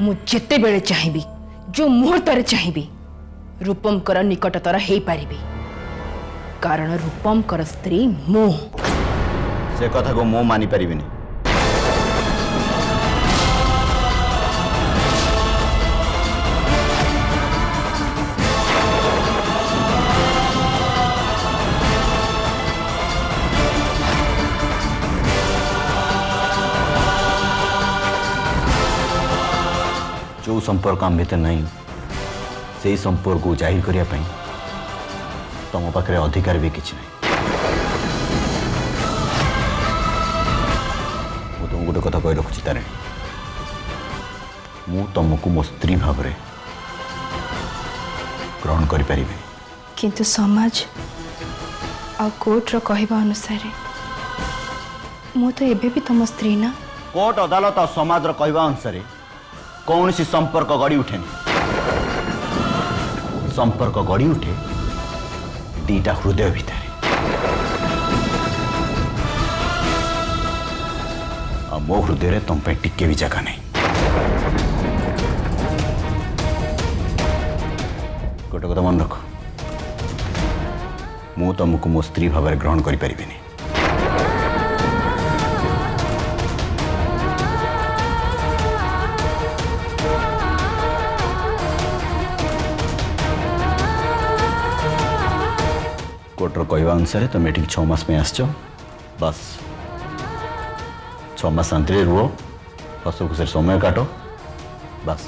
मुझे बेले चाहिए जो मुहूर्त चाहिए रूपम कर निकटतर हो पारि कारण रूपम कर स्त्री मो से कथा को मो मानि परिबिनी जो संपर्क आम भीतर नहीं से संपर्क को जाहिर करने तुम पाखे अधिकार भी किसी नहीं मु तुम गोटे कथा कही रखुची तारिणी मु तुमको मो स्त्री भाव में ग्रहण करें किंतु समाज आ कोर्टर कहवा अनुसार मु तो एबे भी तुम स्त्री ना कोर्ट अदालत और समाज कहवा अनुसार कौन सी संपर्क गढ़ी उठेनि संपर्क गढ़ी उठे दीटा हृदय भितर मो हृदय तुम पे टिके भी जगह नहीं गोटे कथा मन रख मु तुमको मो स्त्री भाव में ग्रहण करें कोर्टर कहवा अनुसार तुम ये 6 मास में आसच बस 6 मास शांति रुह हस खुशी समय काट बस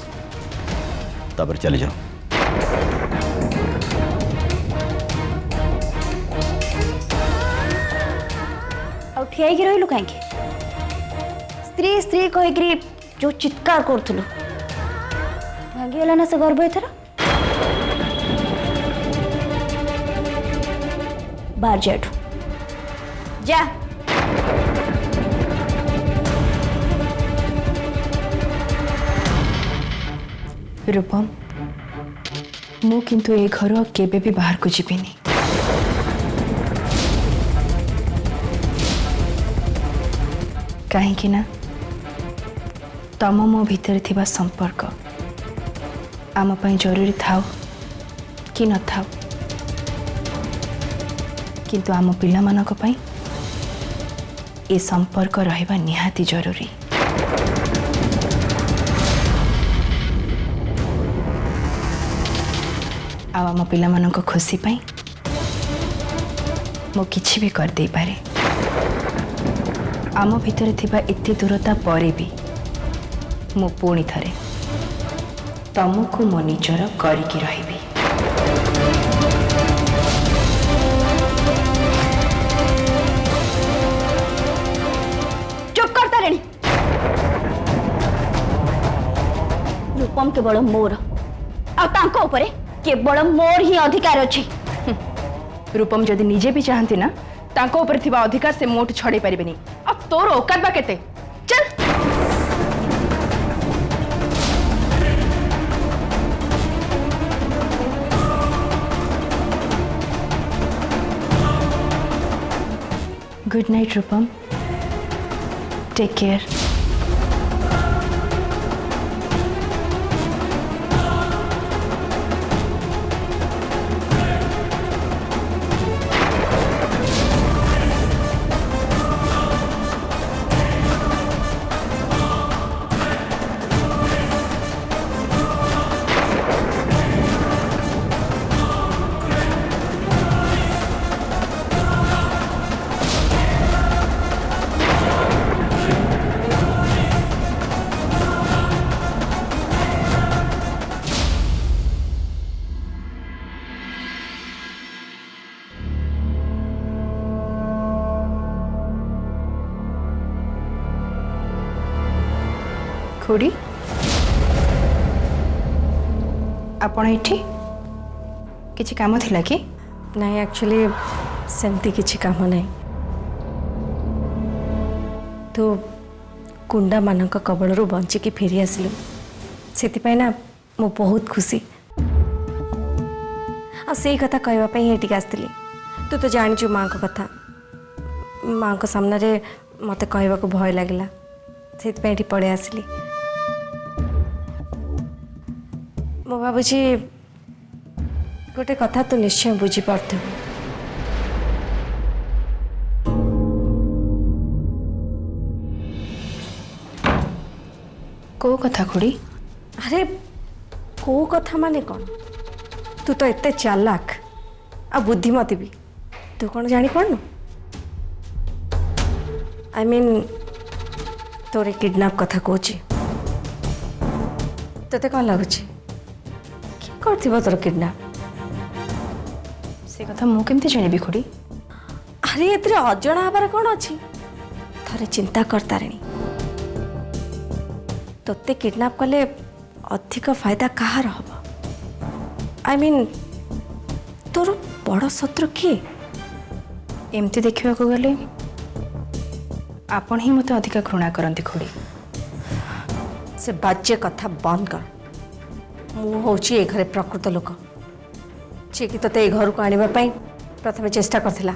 तापर चली जाओ ठिया रही कहीं स्त्री स्त्री कहीकि जो चित्कार करूँ भांगीगला ना से गर्भ एथर बाहर जाठू जा रूपम मु किंतु ए घर केबे भी बाहर को जीविनी कहीं ना तम मो भीतर थिबा संपर्क आम पई जरूरी थाओ कि न थाओ किंतु आम पिला मानक पई ए संपर्क रहबा निहाती जरूरी आम पिला मानक खुशी पई मो किछि भी कर दे पारे आम भीतर थिबा एते दूरता परे भी मो पुणी थरे तमको मो निजर करिकी रहिबी रूपम केवल मोर आपर केवल मोर ही अधिकार अच्छी रूपम जदि निजे भी चाहती ना तांको ऊपर थिबा अधिकार से मोट छड़े पारिबेनी आ तोर औकात बा केते चल गुड नाइट रूपम टेक केयर खुड़ी आपण एठी किछि काम थिला कि नहीं एक्चुअली सेमती किछि काम नहीं तो कुंडा मानक कबल बंचिकी फेरी आसिलु से ना मु बहुत खुशी आ से कथा कहवाई ये आसती तू तो जानी माँ को कथा माँ को सामने मत कहवा भय लगे से पड़े आसली ମୁଁ ଭାବୁଛି ଗୋଟେ କଥା ତୁ ନିଶ୍ଚୟ ବୁଝିପାରୁଥିବୁ। କୋଉ କଥା ଖୁଡ଼ି? ଆରେ କୋଉ କଥା ମାନେ କ'ଣ? ତୁ ତ ଏତେ ଚାଲାକ ଆଉ ବୁଦ୍ଧିମତୀ ବି, ତୁ କ'ଣ ଜାଣିପାରୁନୁ? ଆଇ ମିନ୍ ତୋର କିଡନାପ୍ କଥା କହୁଛି। ତୋତେ କ'ଣ ଲାଗୁଛି କିଏ କରିଥିବ ତୋର କିଡନାପ୍? ସେ କଥା ମୁଁ କେମିତି ଜାଣିବି ଖୁଡ଼ି? ଆରେ ଏଥିରେ ଅଜଣା ହେବାର କ'ଣ ଅଛି? ଥରେ ଚିନ୍ତା କର ତାରିଣୀ, ତୋତେ କିଡନାପ୍ କଲେ ଅଧିକ ଫାଇଦା କାହାର ହବ? ଆଇ ମିନ୍ ତୋର ବଡ଼ ଶତ୍ରୁ କିଏ? ଏମିତି ଦେଖିବାକୁ ଗଲେ ଆପଣ ହିଁ ମୋତେ ଅଧିକା ଘୃଣା କରନ୍ତି ଖୁଡ଼ି। ସେ ବାଜ୍ୟ କଥା ବନ୍ଦ କର। ମୁଁ ହେଉଛି ଏ ଘରେ ପ୍ରକୃତ ଲୋକ, ଯିଏକି ତୋତେ ଏ ଘରକୁ ଆଣିବା ପାଇଁ ପ୍ରଥମେ ଚେଷ୍ଟା କରିଥିଲା।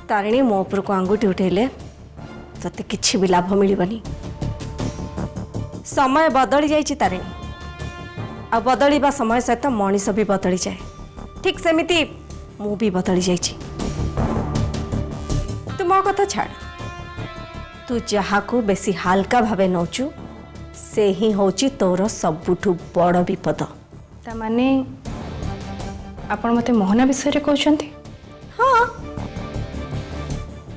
ତାରିଣୀ ମୋ ଉପରକୁ ଆଙ୍ଗୁଠି ଉଠେଇଲେ ତୋତେ କିଛି ବି ଲାଭ ମିଳିବନି। ସମୟ ବଦଳି ଯାଇଛି ତାରିଣୀ, ଆଉ ବଦଳିବା ସମୟ ସହିତ ମଣିଷ ବି ବଦଳିଯାଏ। ଠିକ୍ ସେମିତି ମୁଁ ବି ବଦଳି ଯାଇଛି। ତୁ ମୋ କଥା ଛାଡ଼, ତୁ ଯାହାକୁ ବେଶୀ ହାଲକା ଭାବେ ନେଉଛୁ ସେ ହିଁ ହେଉଛି ତୋର ସବୁଠୁ ବଡ଼ ବିପଦ। ତା ମାନେ ଆପଣ ମୋତେ ମୋହନା ବିଷୟରେ କହୁଛନ୍ତି? ହଁ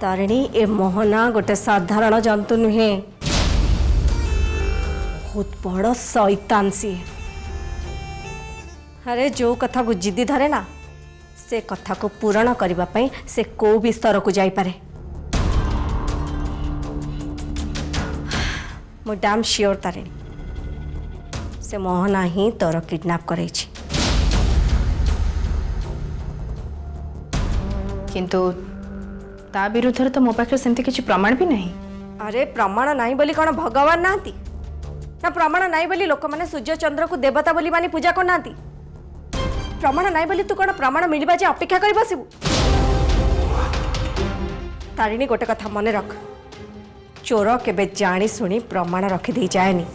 ତାରିଣୀ, ଏ ମୋହନା ଗୋଟେ ସାଧାରଣ ଜନ୍ତୁ ନୁହେଁ, ବହୁତ ବଡ଼ ଶୈତାନ ସିଏ। ଆରେ ଯୋଉ କଥାକୁ ଜିଦି ଧରେ ନା, ସେ କଥାକୁ ପୂରଣ କରିବା ପାଇଁ ସେ କୋଉ ବି ସ୍ତରକୁ ଯାଇପାରେ। ମୁଁ ଡ୍ୟାମ୍ ସିଓର ତାରିଣୀ, ସେ ମୋହନା ହିଁ ତୋର କିଡନାପ୍ କରେଇଛି। କିନ୍ତୁ ତା ବିରୁଦ୍ଧରେ ତ ମୋ ପାଖରେ ସେମିତି କିଛି ପ୍ରମାଣ ବି ନାହିଁ। ଆରେ ପ୍ରମାଣ ନାହିଁ ବୋଲି କ'ଣ ଭଗବାନ ନାହାନ୍ତି? ନା ପ୍ରମାଣ ନାହିଁ ବୋଲି ଲୋକମାନେ ସୂର୍ଯ୍ୟ ଚନ୍ଦ୍ରକୁ ଦେବତା ବୋଲି ମାନେ ପୂଜା କରୁନାହାନ୍ତି? ପ୍ରମାଣ ନାହିଁ ବୋଲି ତୁ କ'ଣ ପ୍ରମାଣ ମିଳିବା ଯେ ଅପେକ୍ଷା କରି ବସିବୁ? ତାରିଣୀ, ଗୋଟେ କଥା ମନେ ରଖ, ଚୋର କେବେ ଜାଣି ଶୁଣି ପ୍ରମାଣ ରଖିଦେଇ ଯାଏନି।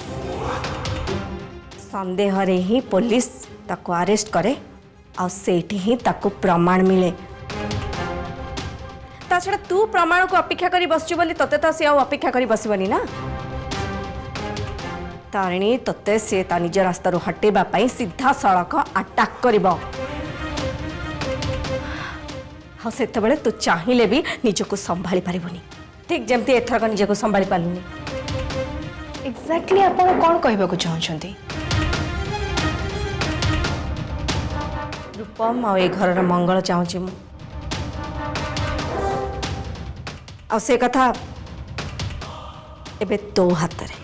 ସନ୍ଦେହରେ ହିଁ ପୋଲିସ ତାକୁ ଆରେଷ୍ଟ କରେ, ଆଉ ସେଇଠି ହିଁ ତାକୁ ପ୍ରମାଣ ମିଳେ। ତା ଛଡ଼ା ତୁ ପ୍ରମାଣକୁ ଅପେକ୍ଷା କରି ବସିଛୁ ବୋଲି ତୋତେ ତ ସେ ଆଉ ଅପେକ୍ଷା କରି ବସିବନି ନା। ତାରିଣୀ, ତୋତେ ସେ ତା ନିଜ ରାସ୍ତାରୁ ହଟେଇବା ପାଇଁ ସିଧାସଳଖ ଆଟାକ୍ କରିବ। ଆଉ ସେତେବେଳେ ତୁ ଚାହିଁଲେ ବି ନିଜକୁ ସମ୍ଭାଳି ପାରିବୁନି, ଠିକ୍ ଯେମିତି ଏଥରକ ନିଜକୁ ସମ୍ଭାଳି ପାରିଲୁନି। ଏକ୍ଜାକ୍ଟଲି ଆପଣ କ'ଣ କହିବାକୁ ଚାହୁଁଛନ୍ତି? ରୂପମ ଆଉ ଏ ଘରର ମଙ୍ଗଳ ଚାହୁଁଛି ମୁଁ, ଆଉ ସେ କଥା ଏବେ ତୋ ହାତରେ।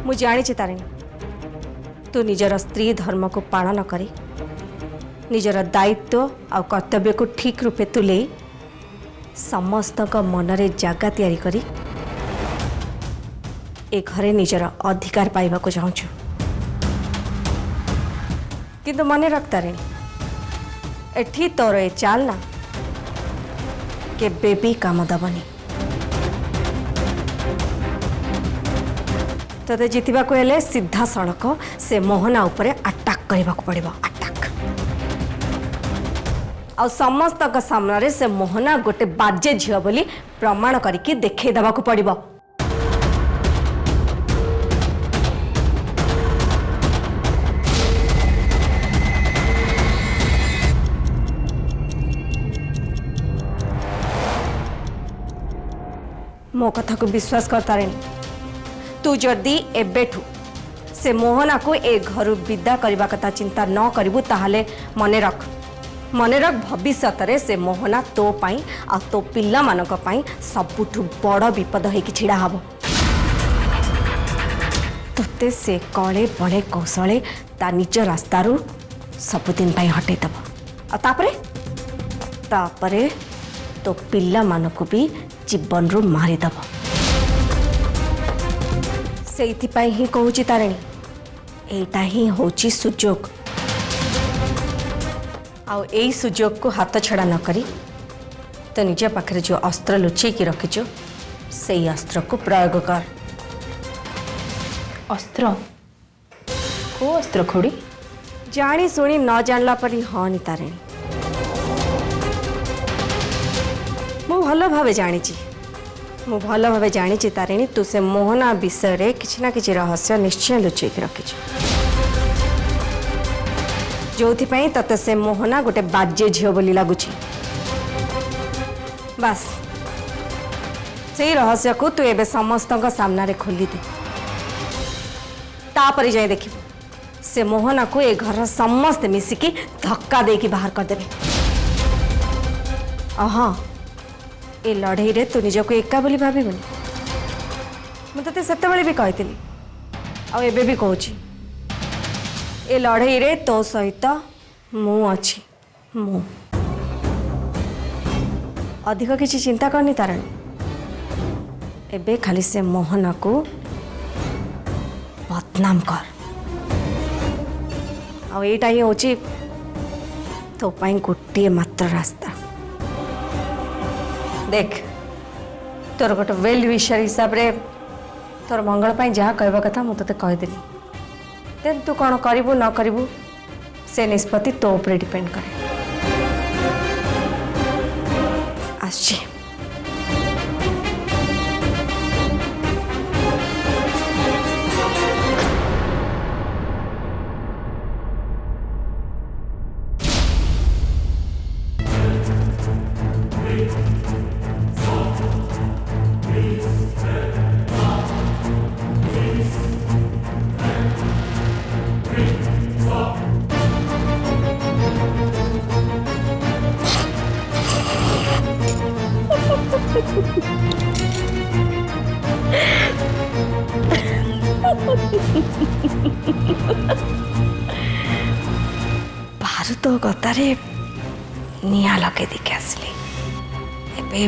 ମୁଁ ଜାଣିଛି ତାରିଣୀ, ତୁ ନିଜର ସ୍ତ୍ରୀ ଧର୍ମକୁ ପାଳନ କରି ନିଜର ଦାୟିତ୍ୱ ଆଉ କର୍ତ୍ତବ୍ୟକୁ ଠିକ୍ ରୂପେ ତୁଲେଇ ସମସ୍ତଙ୍କ ମନରେ ଜାଗା ତିଆରି କରି ଏ ଘରେ ନିଜର ଅଧିକାର ପାଇବାକୁ ଚାହୁଁଛୁ। କିନ୍ତୁ ମନେ ରଖ ତାରିଣୀ, ଏଠି ତୋର ଏ ଚାଲ ନା କେବେ ବି କାମ ଦବନି। ତୋତେ ଜିତିବାକୁ ହେଲେ ସିଧାସଳଖ ସେ ମୋହନା ଉପରେ ଆଟାକ୍ କରିବାକୁ ପଡ଼ିବ। ଆଟାକ୍। ଆଉ ସମସ୍ତଙ୍କ ସାମ୍ନାରେ ସେ ମୋହନା ଗୋଟେ ବାଜେ ଝିଅ ବୋଲି ପ୍ରମାଣ କରିକି ଦେଖେଇ ଦେବାକୁ ପଡ଼ିବ। ମୋ କଥାକୁ ବିଶ୍ୱାସ କର ତାରିଣୀ, ତୁ ଯଦି ଏବେଠୁ ସେ ମୋହନାକୁ ଏ ଘରୁ ବିଦା କରିବା କଥା ଚିନ୍ତା ନ କରିବୁ ତାହେଲେ ମନେ ରଖ ଭବିଷ୍ୟତରେ ସେ ମୋହନା ତୋ ପାଇଁ ଆଉ ତୋ ପିଲାମାନଙ୍କ ପାଇଁ ସବୁଠୁ ବଡ଼ ବିପଦ ହେଇକି ଛିଡ଼ା ହବ। ତୋତେ ସେ କଳେ ବଳେ କୌଶଳେ ତା ନିଜ ରାସ୍ତାରୁ ସବୁଦିନ ପାଇଁ ହଟେଇ ଦେବ, ଆଉ ତାପରେ ତୋ ପିଲାମାନଙ୍କୁ ବି ଜୀବନରୁ ମାରିଦେବ। ସେଇଥିପାଇଁ ହିଁ କହୁଛି ତାରିଣୀ, ଏଇଟା ହିଁ ହେଉଛି ସୁଯୋଗ। ଆଉ ଏଇ ସୁଯୋଗକୁ ହାତଛଡ଼ା ନ କରି ତ ନିଜ ପାଖରେ ଯେଉଁ ଅସ୍ତ୍ର ଲୁଚେଇକି ରଖିଛୁ ସେଇ ଅସ୍ତ୍ରକୁ ପ୍ରୟୋଗ କର। अस्त्र को अस्त्र खोड़ी जानी शुणी न जानला परी हनी तारिणी मु भल भावे जानी मु भल भावे जानी तारिणी तू से मोहना विषय किसी ना किसी रहस्य निश्चय लुचेक रखिच जो तते से मोहना गोटे बाज्य झील बोली लगुच बास से रहस्य को तू एबे समस्त सामने खोली दे तापर जाए देख से मोहना को ए घर समस्त मिसिकी धक्का दे कि बाहर करदे हाँ ए लड़ई रे तू निजको एका बोली भाविबुनि मुझे सेतबेले भी कही आ एबे भी कहूची ए लड़ई रे तो सहित मु अच्छी मु अधिक किसी चिंता करनी तारिणी एबे खाली से मोहना को बदनाम कर आईटा ही हूँ तो गोटे मात्र रास्ता देख तोर गोटे वेल विशर हिसाब रे तोर मंगल जहाँ कहवा कथा मुझे कहीदेली देन तू कौन करू न करू से निष्पत्ति तो ऊपर डिपेंड करे आछी बाहर तो गतारे निया लगे दिखे आसली एबे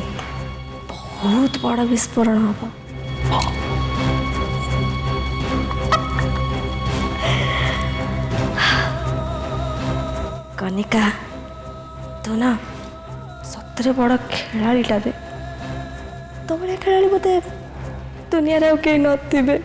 बहुत बड़ विस्फोरण हम कनिका तो ना सतरे बड़ खेलाड़ीटा बे तो बड़े खेलाड़ी बोधे दुनिया रे कई नथिबे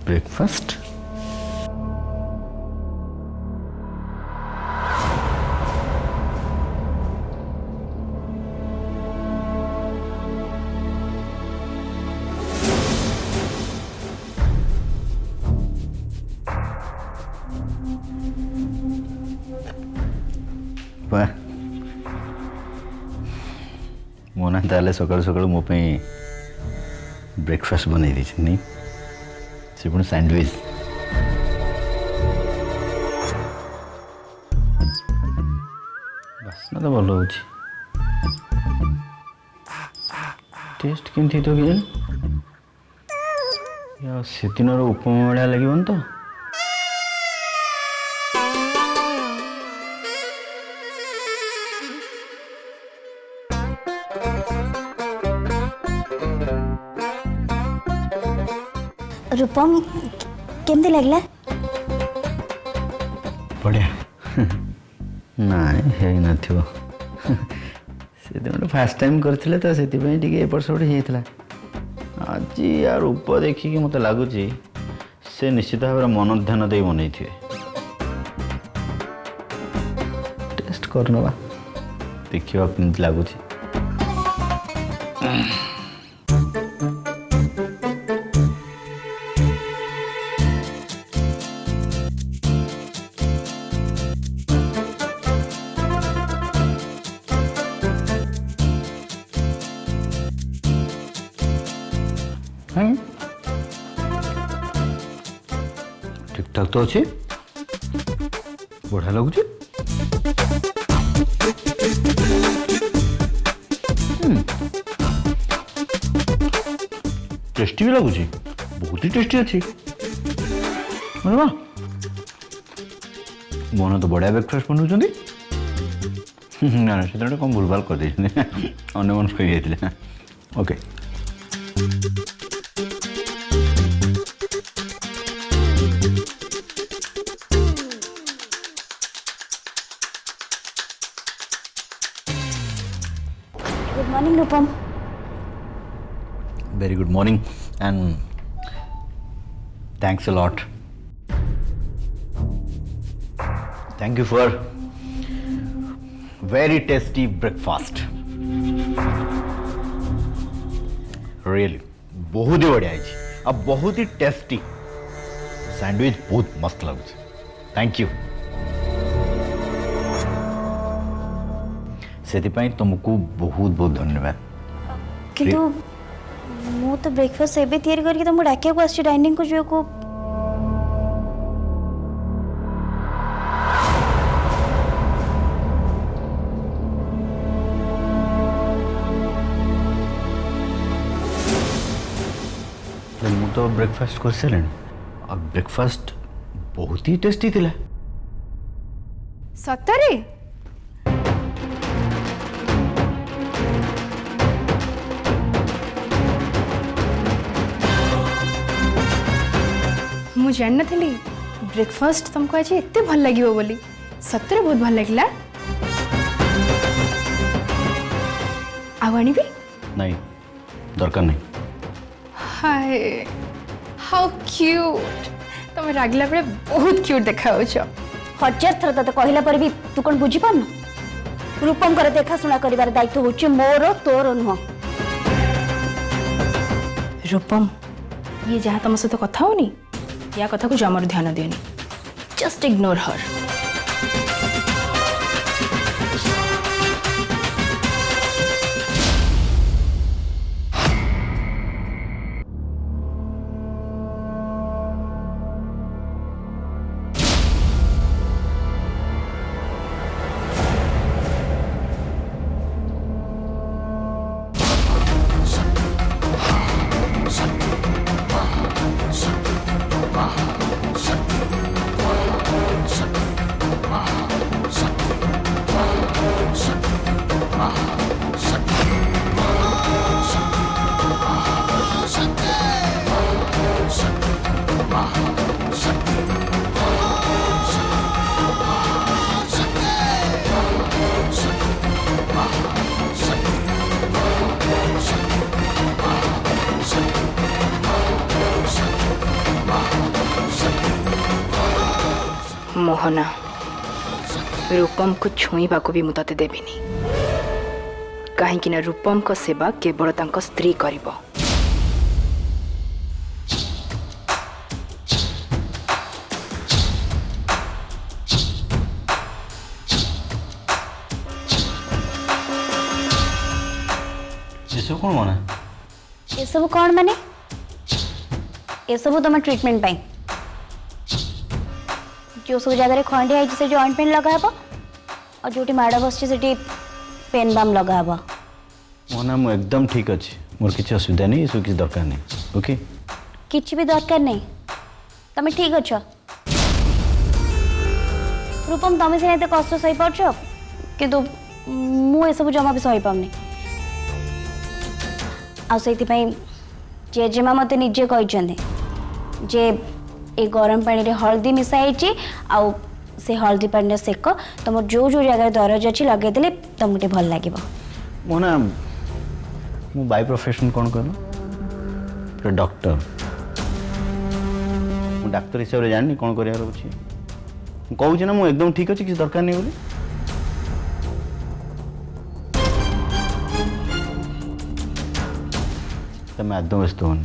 ब्रेकफास्ट वाह मोना ताले सकाल सकाल मो पे ब्रेकफास्ट बन नहीं से पुणी सैंडविच बास्ना तो भल हो टेस्ट केमती तो कि से दिन उपमा भाया लगे तो रूपम केमती लगला बढ़िया नाई न से फास्ट टाइम करते तो से एपट सेपट आज यार रूप देखिकी मत लगुच से निश्चित भाव मन ध्यान दे बनई थे टेस्ट करनवा देखिए केमती लगुच तो अच्छे बढ़िया लगुच टेस्टी भी लगुच बहुत ही टेस्टी अच्छी अरे वाह मन तो बढ़िया ब्रेकफास्ट बनाऊँ ना से कम भूलभाल कर अन्य मन कही okay good morning Rupam. Very good morning and thanks a lot thank you for very tasty breakfast really बहुत ही बढ़िया है अब बहुत ही टेस्टी सैंडविच बहुत मस्त लगुच थैंक यू से तुमको बहुत बहुत धन्यवाद किंतु मु तो ब्रेकफास्ट एबे तैयारी करके तुमको डाकिया को आछि डाइनिंग को जो को मु तो ब्रेकफास्ट कर सारे अब ब्रेकफास्ट बहुत ही टेस्टी थिला सतरे मु जान नथली ब्रेकफास्ट तुमको आज एते भल लागिवो बोली सतरे बहुत भल लागला आवानी भी नहीं दरकार नहीं हाय हाउ क्यूट तुम रागला बेले बहुत क्यूट देखा हजार थर तते कहला पर भी तू कोन बुझी पानु रूपम कर देखा सुना करिवार दायित्व होची मोर तोर नुह। रूपम ये जहाँ तुम सहित कथा होनी या कथा को जमार ध्यान दियोनी जस्ट इग्नोर हर मोहना रूपम को छुईबा को भी मु तते देबिनी कहीं ना रूपम को सेवा केवल तांको स्त्री करिबो। सब कौन माने ये सब कौन माने ये सब तुम ट्रीटमेंट पाई जो सब जगह खंडिया है से जो ऑइंटमेंट लगाबो और जोटी माड़ बस से पेन बाम लगाबो मोना मु एकदम ठीक अछि मोर किछ असुविधा नहीं इसो किछ दरकार नहीं ओके किछ भी दरकार नहीं तुम ठीक अछ रूपम तुम से एते कष्ट सही पाछ किंतु मु ए सब जमा भी सही पाउनी आ से जेजेमा मत निजे कहते जे ए गरम पानी रे हल्दी मिसाई आउ से हल्दी पानी सेक तुम जो जो जगह दरज अच्छी लगे देले तुमको भल लगे मोना मु बाय प्रोफेशन कौन कहलो डॉक्टर मु डॉक्टर हिसाब रे जाननी कौन करियार अछि कहूँ ना मु एकदम ठीक अच्छे किसी दरकार नहीं बोली तुम एकदम व्यस्त होनी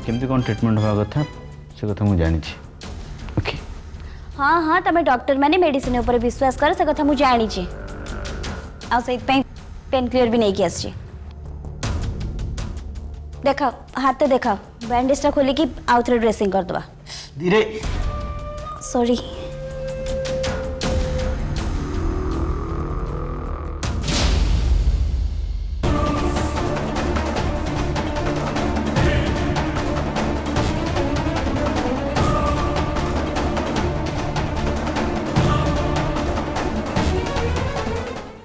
केमती कौन ट्रीटमेंट हवा कथा से कथा मुझे जानी ओके हाँ हाँ तुम डॉक्टर मैंने मेडिसिन ऊपर विश्वास कर से कथा मुझे जानी आ से पेन क्लियर भी नहीं किया देखा हाथ तो देखा बैंडेज टा खोलिकी आउ थे ड्रेसिंग कर दवा धीरे सॉरी।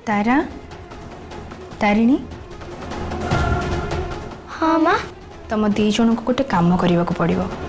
तारा तारिणी हाँ माँ। तुम दी जन को गोटे काम करने को पड़ो